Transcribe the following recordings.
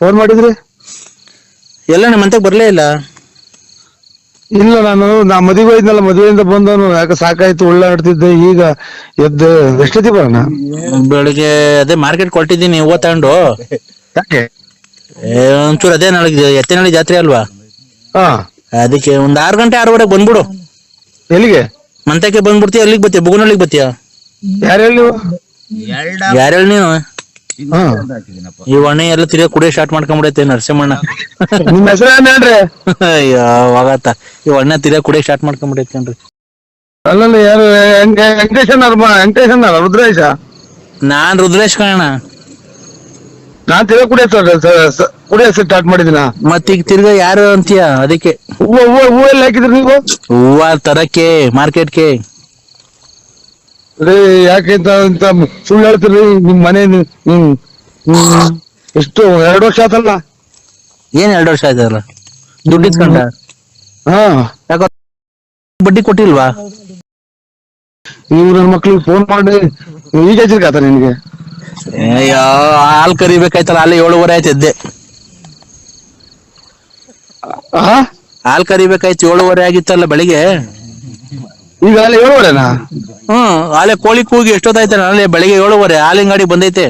Phone ಮಾಡಿದ್ರಿ? ಎಲ್ಲ ನಿಮ್ಮ ಮಂತಕ್ಕೆ ಬರಲೇ ಇಲ್ಲ. ಇಲ್ಲ, ನಾ ಮದುವೆ ಇದ್ನಲ್ಲ, ಮದುವೆಯಿಂದ ಬಂದವನು. ಯಾಕೆ ಸಾಕಾಯ್ತು, ಉಳ್ಳಾಡ್ತಿದ್ದೆ. ಈಗ ಎದ್ದು ಎಷ್ಟೊತ್ತಿ ಬರೋಣ? ಬೆಳಿಗ್ಗೆ ಅದೇ ಮಾರ್ಕೆಟ್ ಕೊಟ್ಟಿದ್ದೀನಿ, ಹೂವು ತಗೊಂಡು. ಯಾಕೆ? ಒಂಚೂರು ಅದೇ ನಾಳೆ ಎತ್ತಿನಹಳ್ಳಿ ಜಾತ್ರೆ ಅಲ್ವಾ, ಹಾ. ಅದಕ್ಕೆ ಒಂದ್ 6 ಗಂಟೆ 6:15 ಬಂದ್ಬಿಡು. ಎಲ್ಲಿಗೆ? ಮಂತಕ್ಕೆ ಬಂದ್ಬಿಡ್ತೀಯ? ಅಲ್ಲಿಗೆ ಬತ್ತೀಯ? ಬುಗುನಳ್ಳಿಗೆ ಬತ್ತೀಯ? ಯಾರು ಹೇಳಿ ನೀವು? ಯಾರು ಹೇಳಿ ನೀನು? ಹಾ. ಈ ಒಣ್ಣೆ ಎಲ್ಲ ತಿರ್ಗಾ ಕುಡಿಯೋ ಸ್ಟಾರ್ಟ್ ಮಾಡ್ಕೊಂಡ್ಬಿಡೈತೆ ನರಸಿಂಹಣ್ಣ. ನಿಮ್ ಹೆಸರು ಏನ್ ಹೇಳ್ರಿ? ಅಯ್ಯೋ ಹೋಗತ್ತ, ಈ ಒಣ್ಣೆ ತಿರ್ಗಾ ಕುಡಿಯೋ ಸ್ಟಾರ್ಟ್ ಮಾಡ್ಕೊಂಡ್ಬಿಡೈತೆ ಕಣ್ರಿ. ಅಲ್ಲಲ್ಲ, ಯಾರು? ವೆಂಕಟೇಶ್ ಅಲ್ಲ, ರುದ್ರೇಶ. ನಾನ್ ರುದ್ರೇಶ್ ಕಣ. ನಾನ್ ತಿರ್ಗಾ ಕುಡಿಯ ಸ್ಟಾರ್ಟ್ ಮಾಡಿದಿನ. ಮತ್ತೀಗ ತಿರ್ಗಾ ಯಾರು ಅಂತೀಯ? ಅದಕ್ಕೆ ಹೂವು ಎಲ್ಲ ಹಾಕಿದ್ರಿ ನೀವು? ಹೂವ ತರಕ್ಕೆ ಮಾರ್ಕೆಟ್ಗೆ. ರೀ, ಯಾಕೆ ಅಂತ ಸುಳ್ಳು ಹೇಳ್ತೀರಿ? ನಿಮ್ ಮನೆ ಎಷ್ಟು 2 ವರ್ಷ ಆತಲ್ಲ? ಏನ್ 2 ವರ್ಷ ಆಯ್ತಲ್ಲ? ದುಡ್ಡು ಇಸ್ಕೊಂಡ? ಹಾ. ಯಾಕ ಬಡ್ಡಿ ಕೊಟ್ಟಿಲ್ವಾ? ನೀವು ನನ್ನ ಮಕ್ಳಿಗೆ ಫೋನ್ ಮಾಡಿ ಈಗ ಹಚ್ಚಿರ್ಕಾತ ನಿನ್ಗೆ? ಅಯ್ಯೋ, ಹಾಲ್ ಕರಿಬೇಕಾಯ್ತಲ್ಲ, ಹಾಲು 7:30 ಆಯ್ತು ಎದ್ದೆ. ಹಾಲ್ ಕರಿಬೇಕಾಯ್ತು, 7:30 ಆಗಿತ್ತಲ್ಲ ಬೆಳಿಗ್ಗೆ. ಈಗ ಅಲ್ಲಿ 7:30ನಾ? ಹಾಲೆ ಕೋಳಿ ಕೂಗಿ ಎಷ್ಟೊತ್ತಾಯ್ತ? ನಾಳೆ ಬೆಳಿಗ್ಗೆ 7:30 ಹಾಲಿನ ಗಾಡಿ ಬಂದೈತೆ.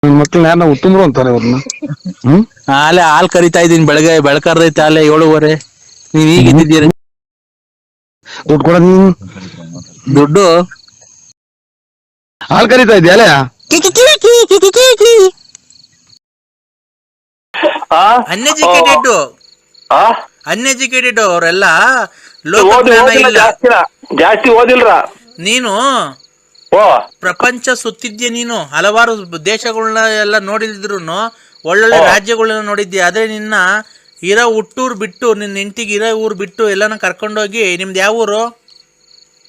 ನನ್ನ ಮಕ್ಳನ್ನ ಯಾರನ್ನ ಉತ್ತಮರು ಅಂತಾರೆ ಅವ್ರನ್ನ. ಹಾಲೆ ಹಾಲ್ ಕರಿತಾ ಇದೀನಿ, ಬೆಳಗ್ಗೆ ಬೆಳಕರ್ದೈತೆ ಹಾಲೆ 7:30. ನೀವ್ ಈಗಿದ್ದೀರಿ. ದುಡ್ಡು ಕೊಡ ನೀನು. ದುಡ್ಡು ಹಾಲ್ ಕರಿತಾ ಇದೆಯಾ? ಅಲ್ಲ, ಅನ್ಎಜುಕೇಟೆಡ್ ಅವರೆಲ್ಲ ಜಾಸ್ತಿ ಓದಿಲ್ರ ನೀನು. ಪ್ರಪಂಚ ಸುತ್ತಿದ್ಯ ನೀನು, ಹಲವಾರು ದೇಶಗಳನ್ನ ಎಲ್ಲ ನೋಡಿದ್ರು, ಒಳ್ಳೊಳ್ಳೆ ರಾಜ್ಯಗಳನ್ನ ನೋಡಿದ್ಯಾ. ಆದ್ರೆ ನಿನ್ನ ಇರೋ ಹುಟ್ಟೂರ್ ಬಿಟ್ಟು, ನಿನ್ನ ಹೆಂಡತಿಗೆ ಇರೋ ಊರ್ ಬಿಟ್ಟು ಎಲ್ಲಾನ ಕರ್ಕೊಂಡೋಗಿ. ನಿಮ್ದು ಯಾವ ಊರು?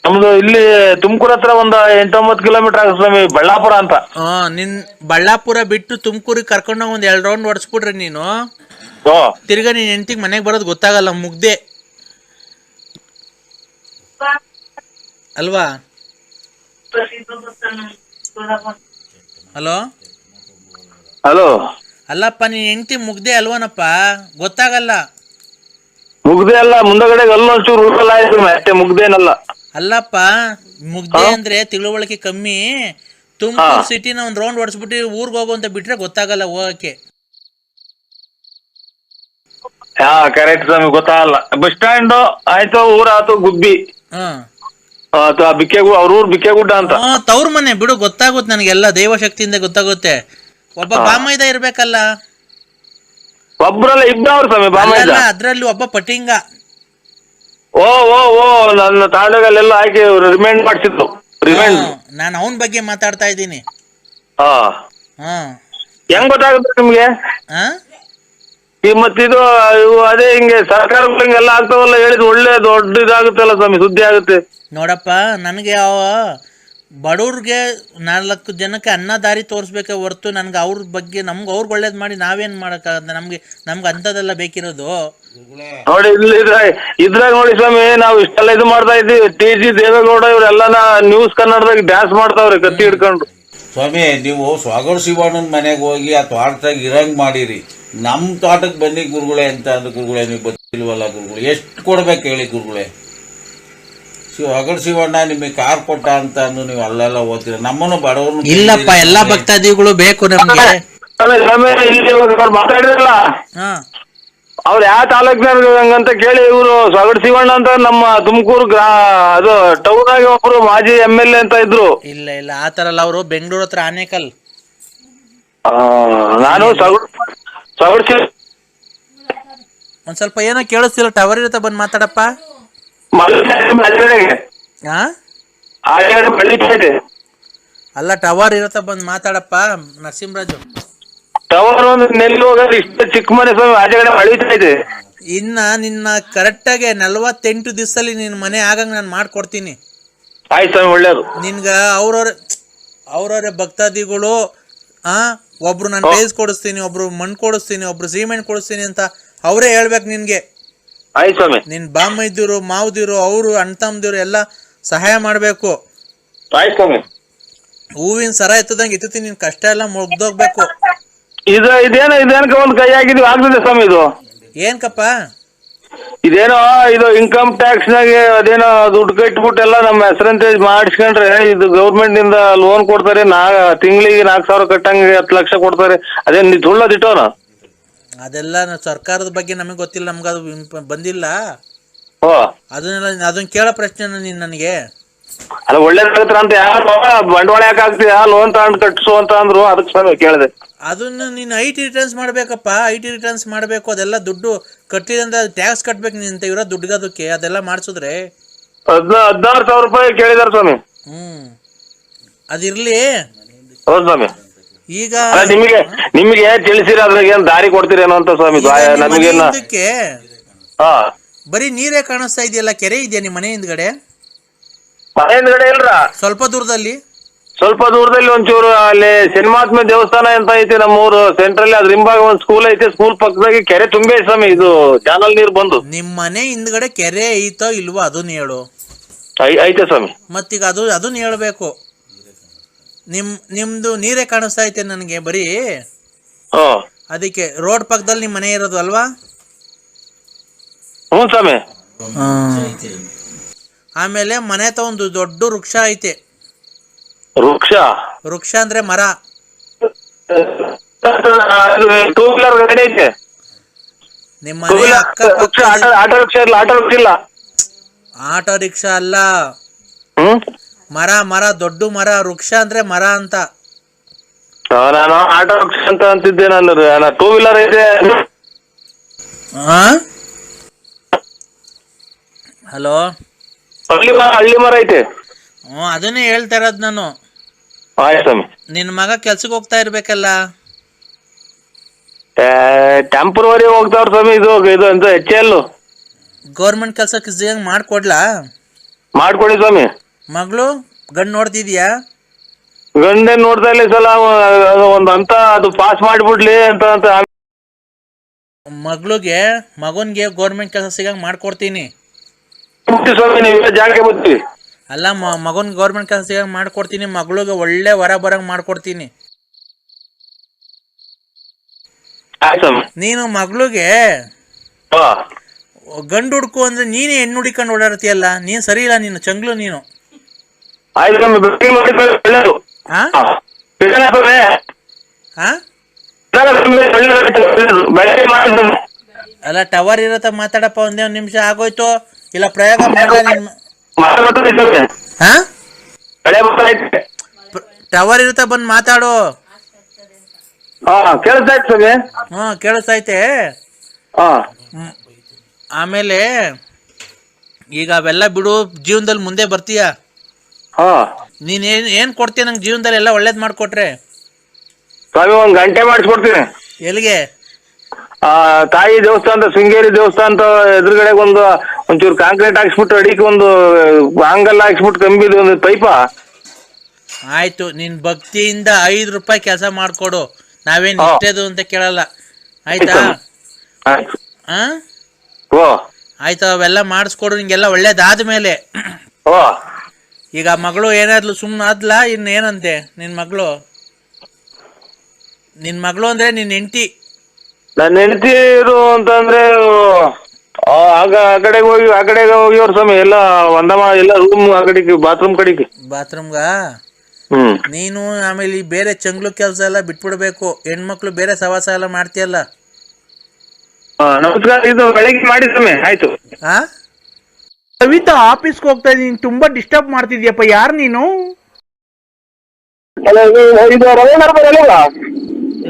ನಮ್ದು ಇಲ್ಲಿ ತುಮಕೂರು ಹತ್ರ ಒಂದು 8-9 ಕಿಲೋಮೀಟರ್ ಆಗುತ್ತೆ ಸ್ವಾಮಿ, ಬಳ್ಳಾಪುರ ಅಂತ. ನಿನ್ ಬಳ್ಳಾಪುರ ಬಿಟ್ಟು ತುಮಕೂರಿಗೆ ಕರ್ಕೊಂಡೋಗಿ 1-2 ರೌಂಡ್ ಹೊಡ್ಸ್ಬಿಟ್ರೆ ನೀನು, ತಿರ್ಗಾ ನೀನ್ ಹೆಂಡತಿಗೆ ಮನೆಗೆ ಬರೋದು ಗೊತ್ತಾಗಲ್ಲ, ಮುಗ್ದೆ ಅಲ್ವಾ? ಹಲೋ ಹಲೋ, ಅಲ್ಲಪ್ಪ, ನೀನ್ ಹೆಂಡತಿ ಮುಗ್ದೆ ಅಲ್ವನಪ್ಪ? ಗೊತ್ತಾಗಲ್ಲ. ಮುಗ್ದೆ ಅಲ್ಲ, ಮುಂದಗಡೆ ಅಲ್ಲೊಂಚೂರು ಊರಲ್ಲ ಆಯ್ತು, ಅಷ್ಟೇ, ಮುಗ್ದೇನಲ್ಲ. ಅಲ್ಲಪ್ಪ, ಮುಗ್ದೆ ಅಂದ್ರೆ ತಿಳುವಳಿಕೆ ಕಮ್ಮಿ. ತುಮಕೂರು ಸಿಟಿನ ಒಂದ್ ರೌಂಡ್ ಹೊಡ್ಸ್ಬಿಟ್ಟು ಊರ್ಗ್ ಹೋಗು ಅಂತ ಬಿಟ್ರೆ ಗೊತ್ತಾಗಲ್ಲ ಹೋಗಕ್ಕೆ. ಹಾ, ಕರೆಕ್ಟ್ ಸ್ವಾಮಿ, ಗೊತ್ತಾಗಲ್ಲ. ಬಸ್ ಸ್ಟ್ಯಾಂಡ್ ಆಯ್ತು, ಊರಾತು ಗುಬ್ಬಿ, ಬಿಕ್ಕೆಗು ಅವ್ರ ಊರ್ ಬಿಕ್ಕೆಗುಡ್ಡ ಅಂತ. ತವ್ರ ಮನೆ ಬಿಡು, ಗೊತ್ತಾಗುತ್ತೆ ನನಗೆಲ್ಲ, ದೈವಶಕ್ತಿಯಿಂದ ಗೊತ್ತಾಗುತ್ತೆ. ಒಬ್ಬ ಬಾಮೈದ ಇರ್ಬೇಕಲ್ಲ? ಒಬ್ರಲ್ಲ ಇಬ್ಬರು ಸ್ವಾಮಿ ಬಾಮೈದ. ಅದ್ರಲ್ಲಿ ಒಬ್ಬ ಪಟಿಂಗ. ಓ ಓ ಓ ನನ್ನ ತಾಂಡಗಲ್ಲೆಲ್ಲ ಹಾಕಿ ರಿಮೈಂಡ್ ಮಾಡ್ತಿತ್ತು. ರಿಮೈಂಡ್ ನಾನು ಅವನ ಬಗ್ಗೆ ಮಾತಾಡ್ತಾ ಇದ್ದೀನಿ. ಹೆಂಗ್ ಗೊತ್ತಾಗುತ್ತೆ ನಿಮ್ಗೆ? ಮತ್ತಿದು ಅದೇ ಹಿಂಗೆ ಸರ್ಕಾರಗಳಿಗೆಲ್ಲ ಆಗ್ತಾವಲ್ಲ, ಹೇಳಿದ್ ಒಳ್ಳೆ ದೊಡ್ಡ ಇದಾಗುತ್ತಲ್ಲ ಸ್ವಾಮಿ, ಸುದ್ದಿ ಆಗುತ್ತೆ. ನೋಡಪ್ಪ, ನನಗೆ ಬಡವ್ರಿಗೆ 4 ಜನಕ್ಕೆ ಅನ್ನ ದಾರಿ ತೋರಿಸ್ಬೇಕೆ ಹೊರ್ತು ನನ್ಗೆ ಅವ್ರ ಬಗ್ಗೆ, ನಮ್ಗೆ ಅವ್ರಿಗೆ ಒಳ್ಳೇದ್ ಮಾಡಿ ನಾವೇನ್ ಮಾಡಕ್ಕಾಗತ್ತೆ? ನಮ್ಗೆ ಅಂಥದ್ದೆಲ್ಲ ಬೇಕಿರೋದು. ನೋಡಿ ಇದ್ರಾಗ ನೋಡಿ ಸ್ವಾಮಿ, ನಾವು ಇಷ್ಟೆಲ್ಲ ಇದು ಮಾಡ್ತಾ ಇದ್ದೀವಿ. TG ದೇವೇಗೌಡ ಇವರೆಲ್ಲ ನ್ಯೂಸ್ ಕನ್ನಡದಾಗ ಡ್ಯಾನ್ಸ್ ಮಾಡ್ತಾವ್ರಿ ಕತ್ತಿ ಹಿಡ್ಕೊಂಡು. ಸ್ವಾಮಿ, ನೀವು ಸ್ವಾಗರ್ ಶಿವಣ್ಣನ ಮನೆಗೆ ಹೋಗಿ ಆ ತೋಟದಾಗ ಇರಂಗ್ ಮಾಡಿರಿ. ನಮ್ ತೋಟಕ್ಕೆ ಬನ್ನಿ ಗುರುಗಳೇ ಅಂತ ಅಂದ್ರೆ, ಗುರುಗಳೇ ನೀವು ಗೊತ್ತಿಲ್ವಲ್ಲ ಗುರುಗಳು, ಎಷ್ಟು ಕೊಡ್ಬೇಕು ಹೇಳಿ ಗುರುಗಳೇ? ಸ್ವಾಗರ್ ಶಿವಣ್ಣ ನಿಮಗೆ ಕಾರ್ ಕೊಟ್ಟ ಅಂತ ಅಂದು ನೀವು ಅಲ್ಲೆಲ್ಲ ಓದ್ತೀರ, ನಮ್ಮನ್ನು ಬಡವ್ರನ್ನ. ಇಲ್ಲಪ್ಪ, ಎಲ್ಲಾ ಭಕ್ತಾದಿಗಳು ಬೇಕು ನಮ್ಗೆ. ಮಾತಾಡಿದ್ರಲ್ಲ, ಅವ್ರು ಯಾವ ತಾಲೂಕ್ನಂತ ಕೇಳಿ, ಇವರು ಸ್ವಾಗರ್ ಶಿವಣ್ಣ ಅಂತ ನಮ್ಮ ತುಮಕೂರು ಅದು ಟೌನ್ ಆಗಿ ಒಬ್ರು ಮಾಜಿ MLA ಅಂತ ಇದ್ರು. ಇಲ್ಲ ಇಲ್ಲ, ಆತರ ಅಲ್ಲ, ಅವರು ಬೆಂಗಳೂರು ಹತ್ರ ಆನೇಕಲ್. ನಾನು ಒಂದ್ ಸ್ವಲ್ಪ ಏನೋ ಕೇಳಿಸ್ತಿಲ್ಲ, ಟವರ್ ಇರುತ್ತೆ, ಬಂದ್ ಮಾತಾಡಪ್ಪ. ಅಲ್ಲ, ಟವರ್ ಇರುತ್ತೆ, ಬಂದ್ ಮಾತಾಡಪ್ಪ ನರಸಿಂಹರಾಜು. ಟವರ್ ಒಂದು ನೆಲ್ಲಿ ಹೋಗೋದು ಇಷ್ಟ ಚಿಕ್ಕ ಮನೆ ಸ್ವಾಮಿ, ಆಚೆಗಡೆ ಮಳಿತಾ ಇದೆ. ನಿನ್ನ ಕರೆಕ್ಟಾಗಿ 48 ದಿವಸದಲ್ಲಿ ನಿನ್ನ ಮನೆ ಆಗಂಗ್ ನಾನು ಮಾಡ್ಕೊಡ್ತೀನಿ. ಆಯ್ತು ಸ್ವಾಮಿ, ಒಳ್ಳೇದು. ನಿನ್ಗ ಅವ್ರವ್ರೆ ಭಕ್ತಾದಿಗಳು ಒಬ್ರು ನಾನು ಟೈಲ್ಸ್ ಕೊಡಿಸ್ತೀನಿ, ಒಬ್ರು ಮಣ್ಣು ಕೊಡಿಸ್ತೀನಿ, ಒಬ್ರು ಸಿಮೆಂಟ್ ಕೊಡಿಸ್ತೀನಿ ಅಂತ ಅವರೇ ಹೇಳ್ಬೇಕು ನಿನ್ಗೆ. ಆಯ್ತು ಸ್ವಾಮಿ. ನಿನ್ ಬಾಮೈದಿರು ಮಾವದಿರು ಅವರು ಅಣ್ಣ ತಮ್ಮದಿರು ಎಲ್ಲ ಸಹಾಯ ಮಾಡ್ಬೇಕು. ಆಯ್ತು ಸ್ವಾಮಿ. ಹೂವಿನ ಸರ ಎತ್ತದಂಗೆ ಎತ್ತುತ್ತೀನಿ, ನಿನ್ ಕಷ್ಟ ಎಲ್ಲ ಮುಗ್ದೋಗ್ಬೇಕು. ಇದೇನಕ್ಕೆ ಒಂದು ಕೈ ಹಾಕಿದ್ವಿ ಆಗ್ತದೆ ಸ್ವಾಮಿ ಇದು. ಏನ್ಕಪ್ಪ ಇದೇನೋ ಇದು ಇನ್ಕಮ್ ಟ್ಯಾಕ್ಸ್ ನಾಗೆ ಅದೇನೋ ದುಡ್ಡು ಕಟ್ಬಿಟ್ಟು ಎಲ್ಲ ನಮ್ಮ ಹೆಸರಂತೆ ಮಾಡಿಸ್ಕೊಂಡ್ರೆ ಇದು ಗೌರ್ಮೆಂಟ್ ನಿಂದ ಲೋನ್ ಕೊಡ್ತಾರೆ, ತಿಂಗಳಿಗೆ 4,000 ಕಟ್ಟಂಗೆ 10 ಲಕ್ಷ ಕೊಡ್ತಾರೆ. ಅದೇ ನೀ ಸುಳ್ಳದಿಟ್ಟವನ? ಅದೆಲ್ಲ ಸರ್ಕಾರದ ಬಗ್ಗೆ ನಮಗೆ ಗೊತ್ತಿಲ್ಲ, ನಮ್ಗೆ ಅದು ಬಂದಿಲ್ಲ. ಓ ಅದನ್ನ ಕೇಳೋ ಪ್ರಶ್ನೆ ನೀನ್ ನನಗೆ. ಅಲ್ಲ ಒಳ್ಳೇದಾಗತ್ರ ಅಂತ ಯಾರು ಬಂಡವಾಳ ಯಾಕೆ ಆಗ್ತೀಯ ಲೋನ್ ತಗೊಂಡು ಕಟ್ಸು ಅಂತ ಅಂದ್ರು, ಅದಕ್ಕೆ ಸ್ವಾಮಿ ಕೇಳಿದೆ. ಅದನ್ನ ನೀನು IT ರಿಟರ್ನ್ಸ್ ಮಾಡ್ಬೇಕಪ್ಪ, IT ರಿಟರ್ನ್ಸ್ ಮಾಡಬೇಕು. ಅದೆಲ್ಲ ದುಡ್ಡು ಕಟ್ಟಿದಂತ ಟ್ಯಾಕ್ಸ್ ಕಟ್ಬೇಕು ನಿಂತ ಇರೋ ದುಡ್ಡುಗದಕ್ಕೆ. ಅದೆಲ್ಲ ಮಾಡಿಸಿದ್ರೆ 16,000 ರೂಪಾಯಿ ಕೇಳಿದಾರೆ ಸ್ವಾಮಿ. ಅದಿರ್ಲಿ. ಹೌದು ಸ್ವಾಮಿ. ಈಗ ನಿಮಗೆ ತಿಳಿಸಿರ ಅದ್ರಾಗ ಏನ್ ದಾರಿ ಕೊಡ್ತೀರೇನೋ ಅಂತ ಸ್ವಾಮಿ. ನಮಗೇನ ಹಾ ಬರೀ ನೀರೇ ಕಾಣಿಸ್ತಾ ಇದೆಯಲ್ಲ, ಕೆರೆ ಇದೆಯಾ ನಿಮ್ಮ ಮನೆ ಹಿಂದ್ಗಡೆ? ಮನೆ ಹಿಂದ್ಗಡೆ ಇಲ್ರ, ಸ್ವಲ್ಪ ದೂರದಲ್ಲಿ ಒಂಚೂರು ಅಲ್ಲಿ ಶನಿಮಾತ್ಮ ದೇವಸ್ಥಾನ ಅಂತ ಐತೆ ನಮ್ಮೂರು ಸೆಂಟ್ರಲ್ಲಿ. ಅದ್ರ ಹಿಂಭಾಗ ಒಂದ್ ಸ್ಕೂಲ್ ಐತೆ, ಸ್ಕೂಲ್ ಪಕ್ಕದಾಗಿ ಕೆರೆ ತುಂಬೆ ಸ್ವಾಮಿ. ಇದು ಚಾನಲ್ ನೀರ್ ಬಂದು. ನಿಮ್ ಮನೆ ಹಿಂದ್ಗಡೆ ಕೆರೆ ಐತೋ ಇಲ್ವೋ ಅದನ್ನ ಹೇಳು. ಐತೆ ಸ್ವಾಮಿ. ಮತ್ತೀಗ ಅದನ್ನ ಹೇಳ್ಬೇಕು. ನಿಮ್ದು ನೀರೇ ಕಾಣಿಸ್ತಾ ಐತೆ ನನಗೆ ಬರೀ. ಅದಕ್ಕೆ ರೋಡ್ ಪಕ್ಕದಲ್ಲಿ ನಿಮ್ ಮನೆ ಇರೋದು ಅಲ್ವಾ? ಹ್ಞೂ ಸ್ವಾಮಿ. ಆಮೇಲೆ ಮನೆ ಹತ್ರ ಒಂದು ದೊಡ್ಡ ವೃಕ್ಷ ಐತೆ. ವೃಕ್ಷ ಅಂದ್ರೆ ಮರ. 2 ವೀಲರ್ ಗಾಡಿ ಐತೆ. ನಿಮ್ಮ ಮನೆ ಆಟೋ ರಿಕ್ಷಾ ಇಲ್ಲ. ಆಟೋ ರಿಕ್ಷಾ ಅಲ್ಲ, ಮರ ದೊಡ್ಡ ಮರ. ವೃಕ್ಷ ಅಂದ್ರೆ ಮರ ಅಂತ. ನಾನು ಆಟೋ ರಿಕ್ಷಾ ಅಂತ ಅಂತಿದ್ದೆ. ನಾನು 2 ವೀಲರ್ ಐತೆ. ಹಲೋ, ಹಳ್ಳಿ ಮರ ಐತೆ. ಅದನ್ನೇ ಹೇಳ್ತಾ ಇರೋದು ನಾನು. ನಿನ್ ಮಗ ಕೆಲ್ಸಕ್ಕೆ ಹೋಗ್ತಾ ಇರ್ಬೇಕಲ್ಲ? ಟೆಂಪ್ರವರಿ ಹೋಗ್ತಾವ್ರ ಸ್ವಾಮಿ. ಇದು ಅಂತ HL ಗೌರ್ಮೆಂಟ್ ಕೆಲ್ಸಕ್ಕೆ ಮಾಡ್ಕೊಡ್ಲಾ? ಮಾಡ್ಕೊಡಿ ಸ್ವಾಮಿ. ಮಗಳು ಗಂಡು ನೋಡ್ತಿದ್ಯಾ? ಗಂಡೇ ನೋಡ್ತಾ ಇಲ್ಲ ಸಲ. ಒಂದ್ ಅಂತ ಅದು ಪಾಸ್ ಮಾಡ್ಬಿಡ್ಲಿ ಅಂತ ಮಗನ್ಗೆ ಗೌರ್ಮೆಂಟ್ ಕೆಲಸ ಸಿಗಂಗ್ ಮಾಡ್ಕೊಡ್ತೀನಿ ಸ್ವಾಮಿ. ನೀವು ಜಾಗಕ್ಕೆ ಬರ್ತೀವಿ. ಅಲ್ಲ, ಮಗನ್ ಗೌರ್ಮೆಂಟ್ ಕೆಲಸ ಸಿಗಂಗ್ ಮಾಡ್ಕೊಡ್ತೀನಿ. ಮಗಳಿಗೆ ಒಳ್ಳೆ ವರ ಬರಂಗ್ ಮಾಡ್ಕೊಡ್ತೀನಿ. ನೀನು ಮಗಳಿಗೆ ಗಂಡು ಹುಡ್ಕು ಅಂದ್ರೆ ನೀನೇ ಹೆಣ್ಣು ಹುಡಿಕೊಂಡು ಓಡಾಡ್ತೀಯಲ್ಲ, ನೀನ್ ಸರಿ ಇಲ್ಲ. ನೀನು ಚಂಗ್ಲು ನೀನು. ಅಲ್ಲ, ಟವರ್ ಇರತ್ತ ಮಾತಾಡಪ್ಪ. ಒಂದೇ ಒಂದ್ ನಿಮಿಷ ಆಗೋಯ್ತು. ಇಲ್ಲ ಪ್ರಯೋಗ ಟವರ್ ಇರುತ್ತ ಬಂದ್ ಮಾತಾಡು. ಕೇಳಿಸ್ತೈತೆ. ಆಮೇಲೆ ಈಗ ಅವೆಲ್ಲ ಬಿಡು, ಜೀವನದಲ್ಲಿ ಮುಂದೆ ಬರ್ತೀಯ. ನೀನ್ ಏನ್ ಕೊಡ್ತೀಯ ನಂಗೆ ಜೀವನದಲ್ಲಿ? ಎಲ್ಲ ಒಳ್ಳೇದ್ ಮಾಡ್ಕೊಟ್ರೆ ಸ್ವಾಮಿ 1 ಗಂಟೆ ಮಾಡಿಸ್ಕೊಡ್ತೀನಿ. ಎಲ್ಲಿಗೆ? ತಾಯಿ ದೇವಸ್ಥಾನ, ಶೃಂಗೇರಿ ದೇವಸ್ಥಾನ ಎದುರುಗಡೆ ಒಂಚೂರು ಕಾಂಕ್ರೀಟ್ ಹಾಕ್ಸ್ಬಿಟ್ಟು ಅಡಿಗೆ ಒಂದು ಆಂಗಲ್ ಹಾಕ್ಸ್ಬಿಟ್ಟು ಕಂಬಿದು ಒಂದು ಪೈಪ. ಆಯ್ತು, ನಿನ್ ಭಕ್ತಿಯಿಂದ 5 ರೂಪಾಯಿ ಕೆಲಸ ಮಾಡ್ಕೊಡು. ನಾವೇನ್ ಇಷ್ಟೇದು ಅಂತ ಕೇಳಲ್ಲ, ಆಯ್ತಾ? ಆಯ್ತು, ಅವೆಲ್ಲ ಮಾಡಿಸ್ಕೊಡು. ನಿಂಗೆಲ್ಲ ಒಳ್ಳೇದಾದ್ಮೇಲೆ. ಈಗ ಮಗಳು ಏನಾದ್ಲು ಸುಮ್ಮನೆ ಆದ್ಲಾ? ಏನಂತೆ ನಿನ್ ಮಗಳು? ಅಂದ್ರೆ ನಿನ್ ಹೆಂಡತಿ. ನನ್ನ ಹೆಂಡತಿ ಇರು ಅಂತಂದ್ರೆ ಆ ಕಡೆಗೆ ಹೋಗಿವ್ರ ಸ್ವಾಮಿ. ಎಲ್ಲ ಎಲ್ಲ ರೂಮ್ ಆ ಕಡೆಗೆ, ಬಾತ್ರೂಮ್ಗ. ನೀನು ಆಮೇಲೆ ಬೇರೆ ಚಂಗ್ಲು ಕೆಲಸ ಎಲ್ಲ ಬಿಟ್ಬಿಡ್ಬೇಕು. ಹೆಣ್ಮಕ್ಳು ಬೇರೆ ಸವಾಸ ಎಲ್ಲ ಮಾಡ್ತೀಯಲ್ಲ. ನಮಸ್ಕಾರ. ಇದು ಬೆಳಗ್ಗೆ ಮಾಡಿ ಸ್ವಾಮಿ. ಆಯ್ತು. ಕವಿತಾ, ಆಫೀಸ್ಗೆ ಹೋಗ್ತಾ ಇದೀನಿ, ತುಂಬಾ ಡಿಸ್ಟರ್ಬ್ ಮಾಡ್ತಿದ್ಯಪ್ಪ. ಯಾರು ನೀನು?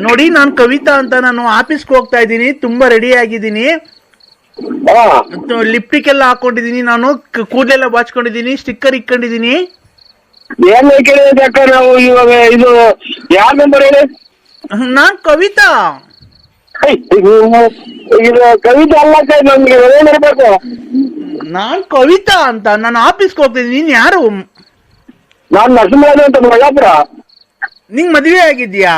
ನೋಡಿ, ನಾನು ಕವಿತಾ ಅಂತ. ನಾನು ಆಫೀಸ್ಗೆ ಹೋಗ್ತಾ ಇದ್ದೀನಿ, ತುಂಬಾ ರೆಡಿ ಆಗಿದ್ದೀನಿ. ಲಿಪ್ಟಿಕ್ ಎಲ್ಲ ಹಾಕೊಂಡಿದೀನಿ, ನಾನು ಕೂದಲೆಲ್ಲ ಬಾಚ್ಕೊಂಡಿದೀನಿ, ಸ್ಟಿಕ್ಕರ್ ಇಕ್ಕೊಂಡಿದೀನಿ. ಏನ್ ನಾವು ಇವಾಗ ಇದು ಯಾರ ನಂಬರ್ ಹೇಳಿ? ನಾನ್ ಕವಿತಾ. ಇದು ಕವಿತಾ ಅಲ್ಲ, ನಮ್ಗೆ ಇರ್ಬೇಕು. ನಾನ್ ಕವಿತಾ ಅಂತ. ನಾನು ಆಫೀಸ್ಗೆ ಹೋಗ್ತಿದ್ದೀನಿ. ನೀನ್ ಯಾರು? ನಾನ್ ನರಸಿಂಹರಾಜು ಅಂತ, ಮಳ್ಳಾಪುರ. ನಿಂಗ್ ಮದ್ವೆ ಆಗಿದ್ಯಾ?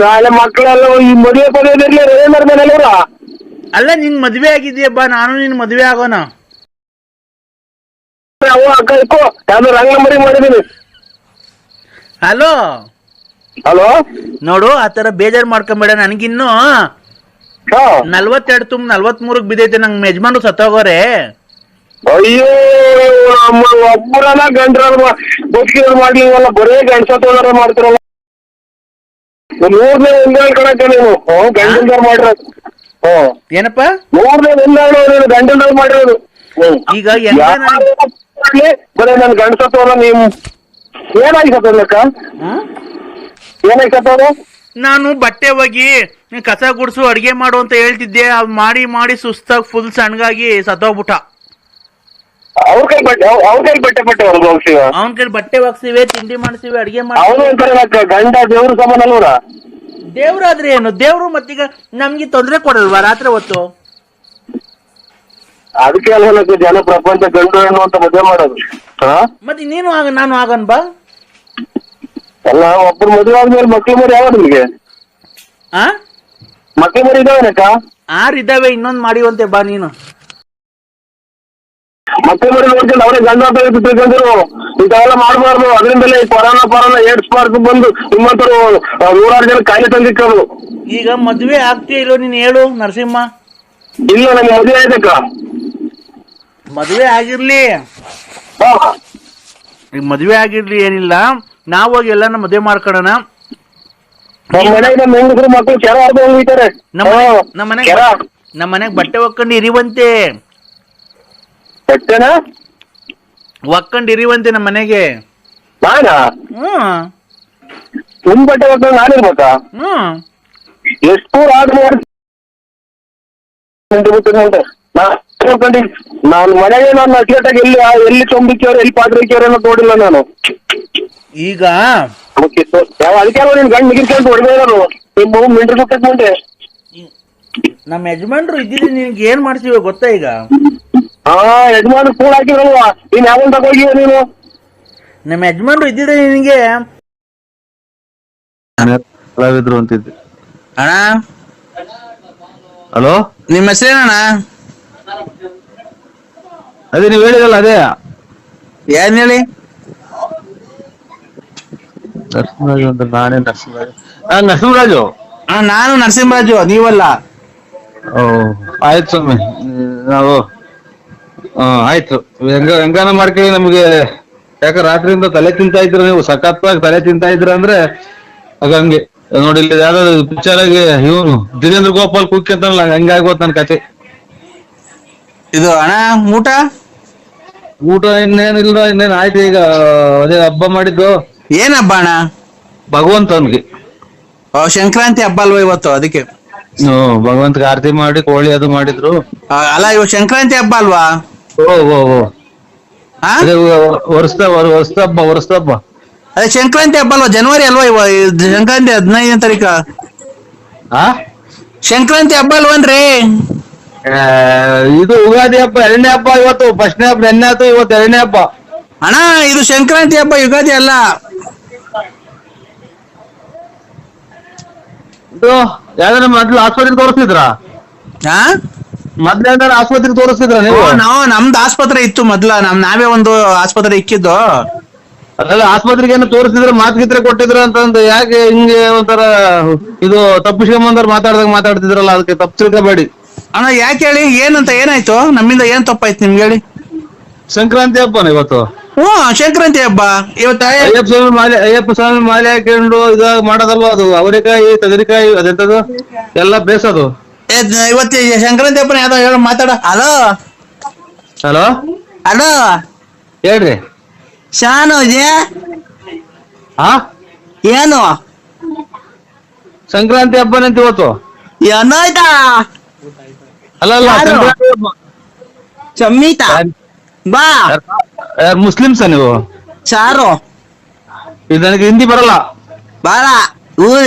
ನಾಳೆ ಮಕ್ಕಳೆಲ್ಲ ಈ ಮದುವೆ ಪದವಿರ್ಲಿ ರವೀಂದ್ರ ಮನೆಯಲ್ಲ. ಅಲ್ಲ, ನಿಂಗ್ ಮದ್ವೆ ಆಗಿದ್ಯಬ್ಬ. ನಾನು ನಿನ್ ಮದ್ವೆ ಆಗೋಣ. ಅಕ್ಕ ಯಾವ್ದು ರಂಗ್ ನಂಬರಿ ಮಾಡಿದೀನಿ. ಹಲೋ ಹಲೋ ನೋಡು ಆತರ ಬೇಜಾರ್ ಮಾಡ್ಕೊಂಬೇಡ. ನನಗಿನ್ನು 42 ತುಂಬ 43 ಬಿದ್ದೈತೆ. ನಂಗೆ ಯಜಮಾನ್ರು ಸತ್ತೋಗೋರೆ. ಅಯ್ಯೋ ನಮ್ಮ ಒಬ್ಬರನ ಗಂಡ್ರ ಬದುಕಿರೋರು ಮಾಡ್ಲಿವಲ್ಲ, ಬರೇ ಗಂಡ್ಸತ್ತೋದಾರ ಮಾಡ್ತಾರಲ್ಲ. 3ನೇ ಹೊಂದಾಳ ಕಣಕ್ಕ ನೀವು ಗಂಡಂದಾರ ಮಾಡಿರೋದು. ಏನಪ್ಪ 3ನೇ ಹೊಂದಾಳು ನೀನು ಗಂಡಂದಾರ ಮಾಡಿರೋದು. ಈಗ ಬರೇ ನನ್ ಗಂಡ್ಸತ್ತೋದ ನೀವು ಏನಾಗಿ ಸತ್ತೋದಕ್ಕ? ಏನಾಗಿ ಸತ್ತೋದು? ನಾನು ಬಟ್ಟೆ ಒಗಿ ಕಸ ಗುಡ್ಸು ಅಡ್ಗೆ ಮಾಡು ಅಂತ ಹೇಳ್ತಿದ್ದೆ. ಅವ್ ಮಾಡಿ ಮಾಡಿ ಸುಸ್ತಾಗಿ ಫುಲ್ ಸಣ್ಣಗಾಗಿ ಸತ್ತೋಗ್ಬಿಟ್ಟ. ಅವ್ರ ಕೈ ಬಟ್ಟೆ ಹೊರಗೆ ಹೋಗ್ತೀವ, ಅವನ್ ಕೈ ಬಟ್ಟೆ ಒಗ್ಸಿವೆ, ತಿಂಡಿ ಮಾಡಿಸಿವೆ, ಅಡ್ಗೆ ಅವನು ಮಾಡಿ. ಒಂಥರ ಗಂಡ ದೇವ್ರ ಸಮಾನ ಅಲ್ವರ? ದೇವ್ರಾದ್ರೆ ಏನು ದೇವ್ರು? ಮತ್ತೀಗ ನಮ್ಗೆ ತೊಂದ್ರೆ ಕೊಡಲ್ವಾ ರಾತ್ರಿ ಹೊತ್ತು? ಅದಕ್ಕೆ ಅಲ್ವಲ್ಲ ಜನ ಪ್ರಪಂಚ ಗಂಡು ಹೆಣ್ಣು ಅಂತ ಮದುವೆ ಮಾಡೋದು. ಮತ್ತೆ ನೀನು ಆಗ ನಾನು ಆಗನ್ ಬಾ. ಅಲ್ಲ, ಒಬ್ಬರು ಮದುವೆ ಆದ್ಮೇಲೆ ಮಕ್ಳು ಮರಿ ಯಾವ ನಿಮ್ಗೆ? ಆ ಮಕ್ಳು ಮರಿ ಇದಾವನಕ್ಕ? 6 ಇದ್ದಾವೆ, ಇನ್ನೊಂದ್ ಮಾಡಿವಂತೆ ಬಾ ನೀನು. ಮಕ್ಳು ಮರಿ ನೋಡ್ಕೊಂಡು ಅವರೇ ಗಂಡ ಅಂತ ತಿಳ್ಕೊಂಡ್ರು. ಇಂಥವೆಲ್ಲ ಮಾಡಬಾರ್ದು. ಅದರಿಂದಲೇ ಈ ಕೊರೋನಾ ಏಡ್ಸ್ ಮಾರ್ಕ್ ಬಂದು ನಿಮ್ಮಂತರು 100 ಜನ ಕಾಯಿಲೆ ತಂದಿಕ್ಕದು. ಈಗ ಮದ್ವೆ ಆಗ್ತೀಯ ಇಲ್ಲೋ ನೀನ್ ಹೇಳು ನರಸಿಂಹ? ಇಲ್ಲ, ನಮ್ಗೆ ಮದುವೆ ಆಯ್ತಕ್ಕ. ಮದ್ವೆ ಆಗಿರ್ಲಿ, ಈಗ ಮದ್ವೆ ಆಗಿರ್ಲಿ, ಏನಿಲ್ಲ. ನಾವ್ ಹೋಗಿ ಎಲ್ಲಾನ ಮದ್ವೆ ಮಾಡ್ಕೊಳೋಣ. ನಮ್ಮ ಮನೆಗೆ ನಮ್ಮ ಹೆಂಗಸರು ಮಕ್ಕಳು ಕೆರ ಆರ್ದು ಹೋಗ್ತಾರೆ. ನಮ್ಮ ಮನೆಗ್ ಬಟ್ಟೆ ಒಕ್ಕೊಂಡು ಇರಿವಂತೆ. ಬಟ್ಟೆನಾ ಒಕ್ಕೊಂಡು ಇರಿವಂತೆ ನಮ್ಮ ಮನೆಗೆ. ನಾನಾ? ನಿಮ್ ಬಟ್ಟೆ ಒಕ್ಕೊಂಡು ನಾನಿರ್ಬೇಕಾ? ಎಷ್ಟು ಆರ್ಡರ್ ಮಾಡಿ ನಾನು ಮನೆಗೆ ನಾನು ಅಟ್ಲೇಟಾಗಿ ಎಲ್ಲಿ ಚೊಂಬಿಕ್ಕಿಯವ್ರು ಎಲ್ಲಿ ಪಾತ್ರಿಕ್ಕಿಯವ್ರು ಅನ್ನೋದು ನೋಡಿಲ್ಲ ನಾನು. ಈಗ ಅದಕ್ಕೆ ನೀನ್ ಗಂಡು ಮಿಗಿರ್ಕೊಂಡು ಹೊಡೆದಿರೋರು ನಿಮ್ಮ ಮಿಂಟ್ರಿ ಸುತ್ತಕ್ ಮುಂದೆ. ನಮ್ಮ ಯಜಮಾನ್ರು ಇದ್ದಿದ್ರೆ ನಿನ್ಗೆ ಏನ್ ಮಾಡ್ತೀವಿ ಗೊತ್ತಾ? ಈಗ ಯಜಮಾನ್ ಕೂಡ ಹಾಕಿರಲ್ವಾ? ನೀನ್ ಯಾವಾಗ ತಗೋಗಿವ ನೀನು? ನಮ್ಮ ಯಜಮಾನ್ರು ಇದ್ದಿದ್ರೆ ನಿನಗೆ ಕಲಾವಿದ್ರು ಅಂತಿದ್ದೆ. ಅಣ್ಣ ಹಲೋ, ನಿಮ್ಮ ಹೆಸರೇನಣ್ಣ? ಅದೇ ನೀವ್ ಹೇಳಿದಲ್ಲ, ಅದೇ ಏನ್ ಹೇಳಿ? ನರಸಿಂಹರಾಜು ಅಂತ. ನಾನೇ ನರಸಿಂಹರಾಜು. ನಾನು ನರಸಿಂಹರಾಜು, ನೀವಲ್ಲ? ಆಯ್ತು ಸ್ವಾಮಿ, ನಾವು ಆಯ್ತು. ಹೆಂಗಾನ ಮಾಡ್ಕೊಳ್ಳಿ. ನಮ್ಗೆ ಯಾಕ ರಾತ್ರಿಯಿಂದ ತಲೆ ತಿಂತಾ ಇದ್ರ, ನೀವು ಸಖತ್ತಾಗಿ ತಲೆ ತಿಂತಾ ಇದ್ರ ಅಂದ್ರೆ ಹಂಗೆ ನೋಡಿ. ಇಲ್ಲಿ ಯಾವ್ದಾದ್ರು ಪಿಕ್ಚರ್ ಆಗಿ ಇವನು ದಿನೇಂದ್ರ ಗೋಪಾಲ್ ಕುಕ್ಕಿ ಅಂತಾನಲ್ಲ, ಹಂಗಾಗೋತ್ ನನ್ ಕತೆ. ಇದು ಅಣ್ಣ ಊಟ ಇನ್ನೇನಿಲ್ಲ, ಇನ್ನೇನ್ ಆಯ್ತು. ಈಗ ಅದೇ ಹಬ್ಬ ಮಾಡಿದ್ದು. ಏನ್ ಹಬ್ಬ ಅಣ್ಣ? ಭಗವಂತನ್ಗೆ ಸಂಕ್ರಾಂತಿ ಹಬ್ಬ ಅಲ್ವಾ ಇವತ್ತು? ಅದಕ್ಕೆ ಭಗವಂತಗೆ ಆರತಿ ಮಾಡಿ ಕೋಳಿ ಅದು ಮಾಡಿದ್ರು. ಅಲ್ಲ, ಇವಾಗ ಸಂಕ್ರಾಂತಿ ಹಬ್ಬ ಅಲ್ವಾ? ಅದೇ ವರ್ಷದ ಹಬ್ಬ. ಅದೇ ಸಂಕ್ರಾಂತಿ ಹಬ್ಬ ಅಲ್ವಾ? ಜನವರಿ ಅಲ್ವಾ ಇವ? ಸಂಕ್ರಾಂತಿ 15ನೇ ತಾರೀಕ. ಸಂಕ್ರಾಂತಿ ಹಬ್ಬ ಅಲ್ವನ್ರಿ? ಇದು ಯುಗಾದಿ ಹಬ್ಬ, 2ನೇ ಹಬ್ಬ ಇವತ್ತು. ಫಸ್ಟ್ನೇ ಹಬ್ಬ ನೆನ್ನೆ ಆಯ್ತು, ಇವತ್ತು 2ನೇ ಹಬ್ಬ. ಅಣ್ಣ ಇದು ಸಂಕ್ರಾಂತಿ ಹಬ್ಬ, ಯುಗಾದಿ ಅಲ್ಲ. ಇದು ಯಾವ್ದಾರ ಮೊದ್ಲು ಆಸ್ಪತ್ರೆಗೆ ತೋರಿಸ್ತಿದ್ರ? ಮೊದ್ಲು ಆಸ್ಪತ್ರೆಗೆ ತೋರಿಸ್ತಿದ್ರ ನೀವು? ನಮ್ದು ಆಸ್ಪತ್ರೆ ಇತ್ತು ಮೊದ್ಲ. ನಾವೇ ಒಂದು ಆಸ್ಪತ್ರೆ ಇಕ್ಕಿದ್ದು. ಅದೆಲ್ಲ ಆಸ್ಪತ್ರೆಗೆ ಏನು ತೋರಿಸ್ತಿದ್ರ, ಮಾತ್ಗಿತ್ರೆ ಕೊಟ್ಟಿದ್ರ ಅಂತಂದು ಯಾಕೆ ಹಿಂಗೆ ಒಂಥರ ಇದು ತಪ್ಪಿಸ್ಕೊಂಬಂದವ್ರು ಮಾತಾಡ್ತಿದ್ರಲ್ಲ, ಅದಕ್ಕೆ ತಪ್ಪು ತಿಳ್ಕೊಬೇಡಿ. ಅಣ್ಣ ಯಾಕೆ ಹೇಳಿ? ಏನಂತ ಏನಾಯ್ತು? ನಮ್ಮಿಂದ ಏನ್ ತಪ್ಪಾಯ್ತು ನಿಮ್ಗೆ ಹೇಳಿ? ಸಂಕ್ರಾಂತಿ ಹಬ್ಬನ ಇವತ್ತು. ಸಂಕ್ರಾಂತಿ ಹಬ್ಬ ಇವತ್ತ. ಅಯ್ಯಪ್ಪ ಸ್ವಾಮಿ ಮಾಲೆ ಹಾಕೊಂಡು ಇದಾಗ ಮಾಡೋದಲ್ವಾ ಅದು? ಅವರೆಕಾಯಿ, ತಗರಿಕಾಯಿ, ಅದೆಂತದು ಎಲ್ಲ ಬೇಸದು. ಇವತ್ತು ಸಂಕ್ರಾಂತಿ ಹಬ್ಬನ ಯಾವ್ದೋ ಹೇಳ ಮಾತಾಡ. ಹಲೋ ಹೇಳ್ರಿ. ಶಾನು ಏನು ಸಂಕ್ರಾಂತಿ ಹಬ್ಬನಂತ ಇವತ್ತು. ಏನಾಯ್ತಾ? ಅಲ್ಲ ಚಮ್ಮಿತಾ ಬಾ. ಯಾರು ಮುಸ್ಲಿಮ್ಸ ನೀವು? ಚಾರು ಇದು ನನಗೆ ಹಿಂದಿ ಬರಲ್ಲ. ಬಾರ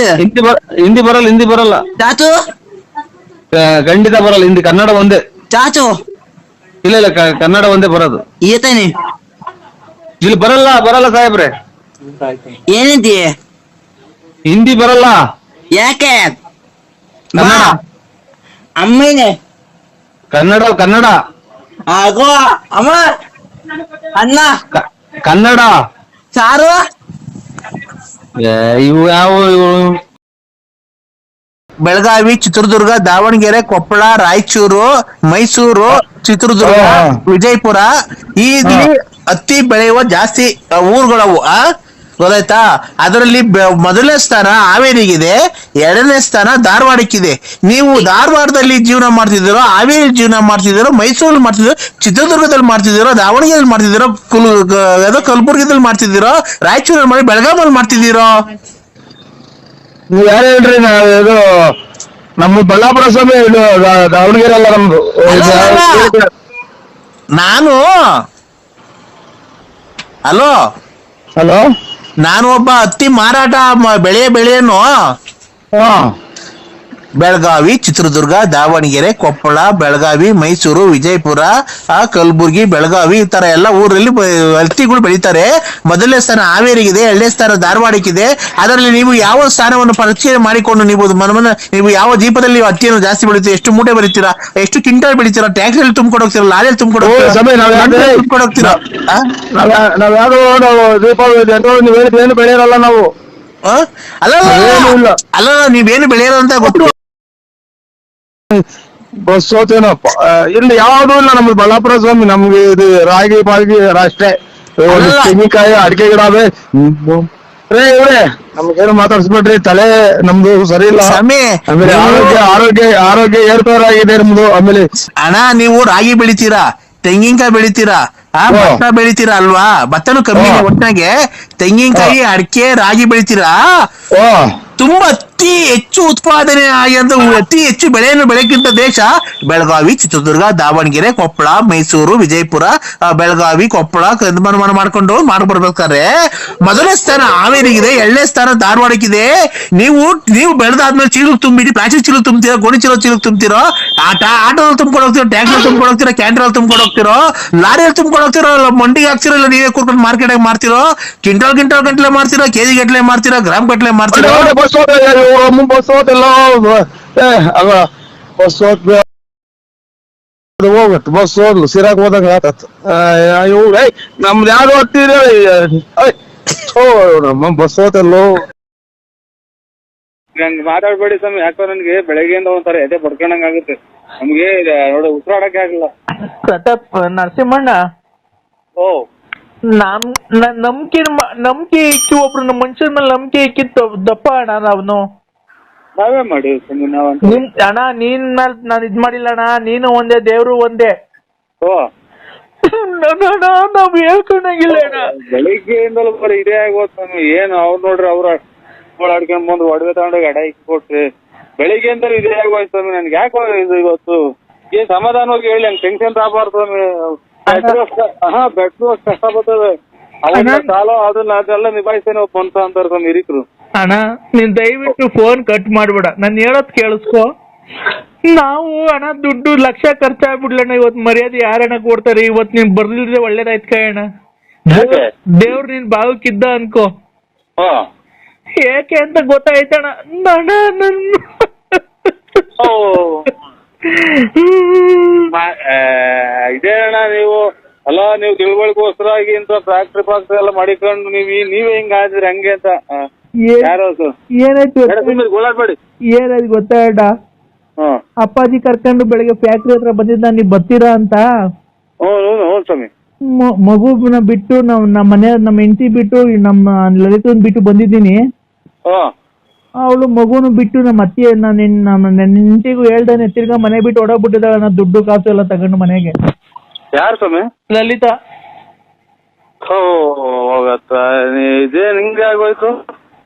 ಹಿಂದಿ ಬರಲ್ಲ. ಚಾಚು ಖಂಡಿತ ಬರಲ್ಲ ಹಿಂದಿ. ಕನ್ನಡ ಒಂದೇ. ಚಾಚು ಇಲ್ಲ ಕನ್ನಡ ಒಂದೇ ಬರೋದು. ಈತೇನೆ ಇಲ್ಲಿ ಬರಲ್ಲ ಸಾಹೇಬ್ರೆ. ಏನಂತಿ? ಹಿಂದಿ ಬರಲ್ಲ. ಯಾಕೆ? ಅಮ್ಮನೇ ಕನ್ನಡ ಆಗೋ ಅಮ್ಮ ಅನ್ನ ಕನ್ನಡ. ಸಾರು ಇವು ಯಾವ ಇವು ಬೆಳಗಾವಿ, ಚಿತ್ರದುರ್ಗ, ದಾವಣಗೆರೆ, ಕೊಪ್ಪಳ, ರಾಯಚೂರು, ಮೈಸೂರು, ಚಿತ್ರದುರ್ಗ, ಹಾ. ವಿಜಯಪುರ ಇಲ್ಲಿ ಹತ್ತಿ ಬೆಳೆಯುವ ಜಾಸ್ತಿ ಊರುಗಳವು. ಗೊತ್ತಾಯ್ತಾ? ಅದರಲ್ಲಿ ಮೊದಲನೇ ಸ್ಥಾನ ಹಾವೇರಿಗಿದೆ, ಎರಡನೇ ಸ್ಥಾನ ಧಾರವಾಡಕ್ಕಿದೆ. ನೀವು ಧಾರವಾಡದಲ್ಲಿ ಜೀವನ ಮಾಡ್ತಿದ್ದೀರೋ, ಹಾವೇರಿ ಜೀವನ ಮಾಡ್ತಿದ್ದೀರೋ, ಮೈಸೂರಲ್ಲಿ ಮಾಡ್ತಿದ್ದೀರೋ, ಚಿತ್ರದುರ್ಗದಲ್ಲಿ ಮಾಡ್ತಿದ್ದೀರೋ, ದಾವಣಗೆರೆಯಲ್ಲಿ ಮಾಡ್ತಿದ್ದೀರೋ, ಕಲಬುರ್ಗಿದಲ್ಲಿ ಮಾಡ್ತಿದ್ದೀರೋ, ರಾಯಚೂರಲ್ಲಿ ಮಾಡಿ ಬೆಳಗಾಮಲ್ಲಿ ಮಾಡ್ತಿದ್ದೀರೋ? ನೀವ್ ಯಾರು ಹೇಳ್ರಿ? ಇದು ನಮ್ಮ ಬಳ್ಳಾಪುರ ಸ್ವಾಮಿ, ಇದು ದಾವಣಗೆರೆ ಅಲ್ಲ ನಮ್ದು. ನಾನು ಹಲೋ ಹಲೋ, ನಾನು ಒಬ್ಬ ಹತ್ತಿ ಮಾರಾಟ ಬೆಳೆಯನು. ಹಾ ಬೆಳಗಾವಿ, ಚಿತ್ರದುರ್ಗ, ದಾವಣಗೆರೆ, ಕೊಪ್ಪಳ, ಬೆಳಗಾವಿ, ಮೈಸೂರು, ವಿಜಯಪುರ, ಕಲಬುರ್ಗಿ, ಬೆಳಗಾವಿ ಈ ತರ ಎಲ್ಲ ಊರಲ್ಲಿ ಹತ್ತಿಗಳು ಬೆಳೀತಾರೆ. ಮೊದಲನೇ ಸ್ಥಾನ ಹಾವೇರಿಗಿದೆ, ಎರಡನೇ ಸ್ಥಾನ ಧಾರವಾಡಕ್ಕಿದೆ. ಅದರಲ್ಲಿ ನೀವು ಯಾವ ಸ್ಥಾನವನ್ನು ಪರಿಚಯ ಮಾಡಿಕೊಂಡು ನೀವು ಯಾವ ದೀಪದಲ್ಲಿ ಹತ್ತಿಯನ್ನು ಜಾಸ್ತಿ ಬೆಳೀತೀರಾ? ಎಷ್ಟು ಮೂಟೆ ಬೆಳಿತೀರಾ? ಎಷ್ಟು ಕ್ವಿಂಟಲ್ ಬೆಳಿತೀರಾ? ಟ್ಯಾಕ್ಸಿಯಲ್ಲಿ ತುಂಬಿಕೊಂಡು ಹೋಗ್ತೀರಾ? ಲಾರಿಯಲ್ಲಿ ತುಂಬಿಕೊಂಡು ಹೋಗ್ತೀರಾ? ನಾವ್ ಯಾವ್ದು ನಾವು ದೀಪಾವಳಿ ನೀವ್ ಹೇಳಿದ್ ಏನು ಬೆಳೆಯಲ್ಲ ನಾವು. ಅಲ್ಲ ನೀವೇನು ಬೆಳೆಯೋದು ಅಂತ ಗೊತ್ತು. ಬಸ್ ಹೋತೇನಪ್ಪ, ಇಲ್ಲಿ ಯಾವ್ದು ಇಲ್ಲ ನಮ್ದು ಬಳ್ಳಾಪುರ ಸ್ವಾಮಿ. ನಮ್ಗೆ ಇದು ರಾಗಿ ಪಾಗಿ ಅಷ್ಟೇ. ತೆಂಗಿನಕಾಯಿ, ಅಡಿಕೆ ಗಿಡ ಅವೆ. ಇವ್ರೆ ನಮ್ಗೇನು ಮಾತಾಡ್ಸ್ಬಿಡ್ರಿ, ತಲೆ ನಮ್ದು ಸರಿ ಇಲ್ಲ. ಆಮೇಲೆ ಆರೋಗ್ಯ ಏರ್ಪೇರಾಗಿದೆ ನಮ್ದು. ಆಮೇಲೆ ಅಣ್ಣ, ನೀವು ರಾಗಿ ಬೆಳಿತೀರಾ, ತೆಂಗಿನಕಾಯಿ ಬೆಳಿತೀರಾ, ಭತ್ತ ಬೆಳಿತೀರಾ ಅಲ್ವಾ? ಭತ್ತನು ಕಮ್ಮಿ ಒಟ್ಟಾಗೆ. ತೆಂಗಿನಕಾಯಿ, ಅಡಿಕೆ, ರಾಗಿ ಬೆಳಿತೀರಾ. ತುಂಬಾ ಅತಿ ಹೆಚ್ಚು ಉತ್ಪಾದನೆ ಆಗಿದ್ದು, ಅತಿ ಹೆಚ್ಚು ಬೆಳೆಯನ್ನು ಬೆಳೆಕ್ಕಿಂತ ದೇಶ ಬೆಳಗಾವಿ, ಚಿತ್ರದುರ್ಗ, ದಾವಣಗೆರೆ, ಕೊಪ್ಪಳ, ಮೈಸೂರು, ವಿಜಯಪುರ, ಬೆಳಗಾವಿ, ಕೊಪ್ಪಳ ಮಾಡ್ಕೊಂಡು ಮಾಡ್ಬರ್ಬೇಕಾದ್ರೆ ಮೊದಲನೇ ಸ್ಥಾನ ಹಾವೇರಿಗಿದೆ, ಎರಡನೇ ಸ್ಥಾನ ಧಾರವಾಡಕ್ಕಿದೆ. ನೀವು ಬೆಳೆದಾದ್ಮೇಲೆ ಚೀಲಕ್ಕೆ ತುಂಬಿಡಿ, ಪ್ಲಾಸ್ಟಿಕ್ ಚೀಲಕ್ಕೆ ತುಂಬ್ತೀರೋ, ಗೋಣಿ ಚೀಲಕ್ಕೆ ತುಂಬ್ತೀರೋ, ಆಟೋದಲ್ಲಿ ತುಂಬ್ಕೊಂಡು ಹೋಗ್ತಿರೋ, ಟ್ಯಾಕ್ಟರ್ ತುಂಬ್ಕೊಂಡು ಹೋಗ್ತಿರೋ, ಕ್ಯಾಂಟ್ರಲ್ಲಿ ತುಂಬ್ಕೊಂಡು ಹೋಗ್ತಿರೋ, ಲಾರಿಯಲ್ಲಿ ತುಂಬ್ಕೊಂಡು ಹೋಗ್ತಿರೋ, ಮಂಡಿಗೆ ಹಾಕ್ತಿರೋ, ಇಲ್ಲ ನೀವೇ ಕೂರ್ಕೊಂಡು ಮಾರ್ಕೆಟ್ ಮಾಡ್ತಿರೋ, ಕ್ವಿಂಟಲ್ ಗಂಟ್ಲೆ ಮಾಡ್ತಿರೋ, ಕೆಜಿ ಗಟ್ಲೆ ಮಾಡ್ತಿರೋ, ಗ್ರಾಮ್ ಗಟ್ಲೆ ಮಾಡ್ತಿರೋ? ಬಸ್ ಹೋತೆಲ್ಲ ಹೋಗತ್ ಬಸ್ ಹೋದ್ಲು ಸಿರಾಕ್ ಹೋದಂಗ ಆತತ್. ನಮ್ದು ಯಾವ್ದು ಹತ್ತಿರ ನಮ್ಮ ಬಸ್ ಹೋತೆಲ್ಲೋ. ನಂಗೆ ಮಾತಾಡ್ಬೇಡಿ ಸ್ವಾಮಿ, ಯಾಕೋ ನನ್ಗೆ ಬೆಳಗ್ಗೆಯಿಂದ ಒಂಥರ ಎದೆ ಪಡ್ಕೊಂಡಂಗ ಆಗುತ್ತೆ. ನಮ್ಗೆ ನೋಡಿ ಉಸಿರಾಡಕ್ಕೆ ಆಗಿಲ್ಲ. ಪ್ರತಾಪ್ ನರಸಿಂಹಣ್ಣ, ಓ ನಂಬಿಕೆ ಇಕ್ಕಿ ಒಬ್ರು ನಮ್ಮ ಮನುಷ್ಯನ ಮೇಲೆ ನಂಬಿಕೆ ಇಕ್ಕಿತ್ತು ದಪ್ಪ ಅಣ್ಣ. ನಾವೇ ಮಾಡಿ ಸ್ವಾಮಿ, ನಾವ್ ಅಣ್ಣ ನೀನ್ ಮೇಲೆ ನಾನು ಇದ್ ಮಾಡಿಲ್ಲ ಅಣ್ಣ. ನೀನು ಒಂದೇ, ದೇವ್ರು ಒಂದೇ. ಓ ನಾವ್ ಹೇಳ್ಕೊಂಡಾಗಿಲ್ಲ ಅಣ್ಣ. ಬೆಳಿಗ್ಗೆಯಿಂದಲೂ ಬರೀ ಇದೇ ಆಗೋದ್ ಸ್ವಾಮಿ. ಏನು ಅವ್ರು ನೋಡ್ರಿ, ಅವ್ರ ಆಡ್ಕೊಂಡ್ ಬಂದು ಒಡವೆ ತಗೊಂಡೋಗಿ ಅಡ ಇಕ್ಕಿ ಕೊಟ್ರಿ. ಬೆಳಿಗ್ಗೆಯಿಂದಲೂ ಇದೇ ಆಗೋಯ್ತು ಸ್ವಾಮಿ. ನನ್ಗೆ ಯಾಕೋ ಇದು ಇವತ್ತು ಏನ್ ಸಮಾಧಾನವಾಗಿ ಹೇಳಿ, ಹಂಗೆ ಟೆನ್ಷನ್ ತಗಬಾರ್ದು ಸ್ವಾಮಿ. ಬೆಟ್ರು ಕಷ್ಟ ಬರ್ತದೆ. ಅವನ್ನ ಸಾಲ ಅದೆಲ್ಲ ನಿಭಾಯಿಸ್ತೇನೆ ಒಬ್ಬ ಮನ್ಸ ಅಂತಾರೆ ಸ್ವಾಮಿ ಹಿರಿಕರು. ಅಣ್ಣ ನೀನ್ ದಯವಿಟ್ಟು ಫೋನ್ ಕಟ್ ಮಾಡ್ಬೇಡ, ನಾನು ಹೇಳೋದ್ ಕೇಳಿಸ್ಕೊ. ನಾವು ಅಣ್ಣ ದುಡ್ಡು ಲಕ್ಷ ಖರ್ಚಾಗ್ಬಿಡ್ಲಣ್ಣ. ಇವತ್ತು ಮರ್ಯಾದೆ ಯಾರಣ್ಣ ಕೊಡ್ತಾರೆ? ಇವತ್ತು ನೀನ್ ಬರ್ಲಿದ್ರೆ ಒಳ್ಳೇದಾಯ್ತು ಕಣ. ದೇವ್ರು ನಿನ್ ಭಾಗಕ್ಕಿದ್ದ ಅನ್ಕೋ. ಏಕೆ ಅಂತ ಗೊತ್ತಾಯ್ತಣ್ಣ. ಇದೇ ಅಣ್ಣ ನೀವು ಅಲ್ಲ, ನೀವು ತಿಳುವಳಿಕೋಸ್ಕರಾಗಿ ಇಂತ ಫ್ಯಾಕ್ಟ್ರಿ ಎಲ್ಲ ಮಾಡಿಕೊಂಡು ನೀವೇ ಹಿಂಗ ಆದ್ರಿ ಹಂಗೆ ಅಂತ ಏನಾಯ್ತು ಗೊತ್ತಾ ಅಣ್ಣ? ಅಪ್ಪಾಜಿ ಕರ್ಕೊಂಡು ಬೆಳಗ್ಗೆ ಫ್ಯಾಕ್ಟ್ರಿ ಹತ್ರ ಬಂದಿದ್ದ, ನೀವ್ ಬರ್ತೀರಾ ಅಂತ. ಸ್ವಾಮಿ, ಮಗುನ ಬಿಟ್ಟು ನಮ್ಮ ಮನೆ, ನಮ್ಮ ಹೆಂಡತಿ ಬಿಟ್ಟು, ನಮ್ಮ ಲಲಿತನ್ ಬಿಟ್ಟು ಬಂದಿದ್ದೀನಿ. ಅವಳು ಮಗುನು ಬಿಟ್ಟು ನಮ್ಮ ಅತ್ತೆ, ನನ್ನ ಹೆಂಡತಿಗೂ ಹೇಳ್ದಾನೆ ತಿರ್ಗಾ ಮನೆ ಬಿಟ್ಟು ಹೊಡೋಗ್ಬಿಟ್ಟಿದ್ದಾಳೆ. ನಾ ದುಡ್ಡು ಕಾಸು ಎಲ್ಲ ತಗೊಂಡು ಮನೆಗೆ. ಯಾರು ಸ್ವಾಮಿ? ಲಲಿತಾ. ಇದೇ ನಿಂಗೆ ಆಗೋಯ್ತು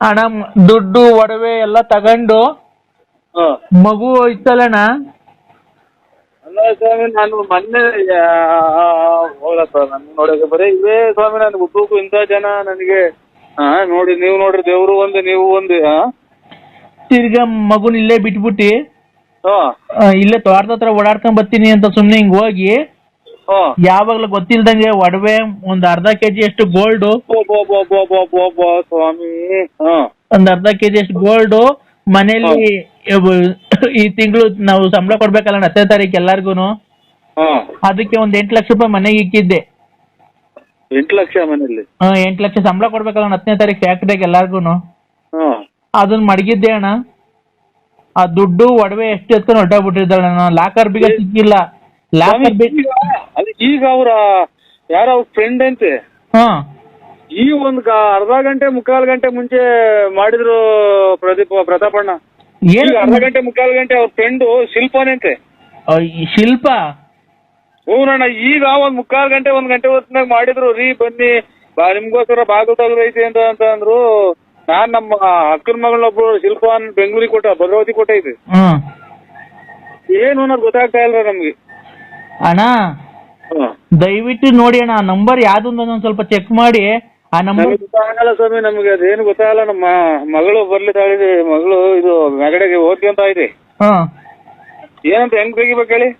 ಅಣ್ಣ. ದುಡ್ಡು ಒಡವೆ ಎಲ್ಲ ತಗೊಂಡು ಮಗು ಇತ್ತಲ್ಲಣ್ಣ. ಅಲ್ಲ ಸ್ವಾಮಿ, ನಾನು ಮೊನ್ನೆ ನಾನು ನೋಡಕ್ಕೆ ಬರೀ ಇವೇ ಸ್ವಾಮಿ. ನನ್ಗೆ ಹುಟ್ಟುಕು ಇಂಥ ಜನ ನನಗೆ ನೋಡಿ, ನೀವು ನೋಡ್ರಿ, ದೇವ್ರು ಒಂದೇ, ನೀವು ಒಂದೇ. ತಿರ್ಗಾ ಮಗುನ ಇಲ್ಲೇ ಬಿಟ್ಬಿಟ್ಟಿ ಇಲ್ಲೇ ತೋಟದ ಹತ್ರ ಓಡಾಡ್ಕೊಂಡ್ ಬರ್ತೀನಿ ಅಂತ ಸುಮ್ನೆ ಹಿಂಗ್ ಹೋಗಿ ಯಾವಾಗ್ಲೂ ಗೊತ್ತಿಲ್ದಂಗೆ ಒಡವೆ ಒಂದ್ ಅರ್ಧ ಕೆಜಿ ಅಷ್ಟು ಗೋಲ್ಡ್, ಸ್ವಾಮಿ ಒಂದ್ ಅರ್ಧ ಕೆಜಿ ಅಷ್ಟು ಗೋಲ್ಡ್ ಮನೇಲಿ ಈ ತಿಂಗಳು ನಾವು ಸಂಬಳ ಕೊಡ್ಬೇಕಲ್ಲ 10ನೇ ತಾರೀಕು ಎಲ್ಲಾರ್ಗುನು. ಅದಕ್ಕೆ ಒಂದ್ 8 ಲಕ್ಷ ರೂಪಾಯಿ ಮನೆಗೆ ಇಕ್ಕಿದ್ದೆ. 8 ಲಕ್ಷ ಮನೇಲಿ? 8 ಲಕ್ಷ ಸಂಬಳ ಕೊಡ್ಬೇಕಲ್ಲ 10ನೇ ತಾರೀಕು ಫ್ಯಾಕ್ಟ್ರಿಗೆ ಎಲ್ಲಾರ್ಗುನು. ಅದನ್ನ ಮಡಗಿದ್ದೆ ಅಣ್ಣ. ಆ ದುಡ್ಡು ಒಡವೆ ಎಷ್ಟು ಎತ್ಕೊಂಡು ಹೊರಟೋಗ್ಬಿಟ್ಟಿದ್ದಾಳೆ ಅಣ್ಣ. ಲಾಕರ್ ಬೀಗ ಸಿಕ್ಕಿಲ್ಲ. ಲಾಕರ್ ಈಗ ಅವ್ರ ಯಾರ ಫ್ರೆಂಡ್ ಅಂತೆ ಹಾ ಈ ಒಂದ್ ಅರ್ಧ ಗಂಟೆ ಮುಕ್ಕಾಲು ಗಂಟೆ ಮುಂಚೆ ಮಾಡಿದ್ರು ಪ್ರತಾಪಣ್ಣ. ಏನು ಅರ್ಧ ಗಂಟೆ ಮುಕ್ಕಾಲು ಗಂಟೆ ಅವ್ರ ಫ್ರೆಂಡು ಶಿಲ್ಪಾನಂತೆ. ಶಿಲ್ಪ ಹೂನಣ್ಣ ಈಗ ಒಂದ್ ಮುಕ್ಕಾಲು ಗಂಟೆ ಒಂದ್ ಗಂಟೆ ಹೊತ್ತಿನಾಗ ಮಾಡಿದ್ರು ರೀ ಬನ್ನಿ ನಿಮ್ಗೋಸ್ಕರ ಬಾಗಿಲು ತೆಗ್ದೈತಿ ಅಂತ ಅಂದ್ರು. ನಾನ್ ನಮ್ಮ ಅಕ್ಕನ ಮಗಳನ್ನೊಬ್ರು ಶಿಲ್ಪಾನ್ ಬೆಂಗಳೂರಿಗೆ ಕೊಟ್ಟ ಭದ್ರಾವತಿ ಕೊಟ್ಟೈತಿ. ಏನು ಅನ್ನೋದು ಗೊತ್ತಾಗ್ತಾ ಇಲ್ಲ ನಮ್ಗೆ. ಅಣ್ಣ ದಯವಿಟ್ಟು ನೋಡಿ ಅಣ್ಣ, ಆ ನಂಬರ್ ಯಾವ್ದು ಒಂದ್ ಸ್ವಲ್ಪ ಚೆಕ್ ಮಾಡಿ. ಆ ನಂಬರ್ ಗೊತ್ತಾಗಲ್ಲ ಸ್ವಾಮಿ, ನಮ್ಗೆ ಅದೇನು ಗೊತ್ತಾಗಲ್ಲ. ನಮ್ಮ ಮಗಳು ಬರ್ಲಿದ್ದಾಳಿದೆ, ಮಗಳು ಇದು ಮೆಗಡೆಗೆ ಓದ್ತಿ ಅಂತ ಇದೆ. ಏನಂತ ಹೆಂಗ್ ತೆಗಿಬೇಕು ಹೇಳಿ?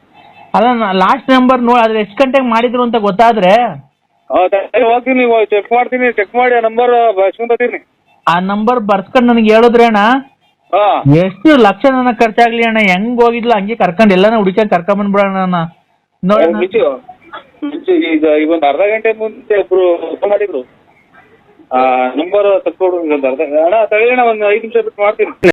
ಅಲ್ಲ ಲಾಸ್ಟ್ ನಂಬರ್ ನೋಡಿ, ಅದ್ರ ಎಷ್ಟು ಗಂಟೆಗೆ ಮಾಡಿದ್ರು ಅಂತ ಗೊತ್ತಾದ್ರೆ ಹೋಗ್ತೀನಿ, ಚೆಕ್ ಮಾಡ್ತೀನಿ. ಚೆಕ್ ಮಾಡಿ ಆ ನಂಬರ್ ಬರ್ಸ್ಕೊಂತೀನಿ. ಆ ನಂಬರ್ ಬರ್ಸ್ಕೊಂಡ್ ನನಗೆ ಹೇಳಿದ್ರೆ ಅಣ್ಣ ಎಷ್ಟು ಲಕ್ಷ ನನಗೆ ಖರ್ಚಾಗ್ಲಿ ಅಣ್ಣ, ಹೆಂಗ್ ಹೋಗಿದ್ಲ ಹಂಗೆ ಕರ್ಕೊಂಡ್ ಎಲ್ಲಾನ ಹುಡುಕಂಡ್ ಕರ್ಕೊಂಡ್ ಬಂದ್ಬಿಡೋಣ ನೋಡಿ. ಈಗ ಒಂದು ಅರ್ಧ ಗಂಟೆ ಮುಂಚೆ ಒಬ್ರು ಮಾಡಿದ್ರು, ಆ ನಂಬರ್ ತಕ್ಕೊಡು. ಅರ್ಧ ಅಣ್ಣ ತಗೊಳ್ಳಿ, ಒಂದು 5 ನಿಮಿಷ ಬಿಟ್ಟು ಮಾಡ್ತೀನಿ.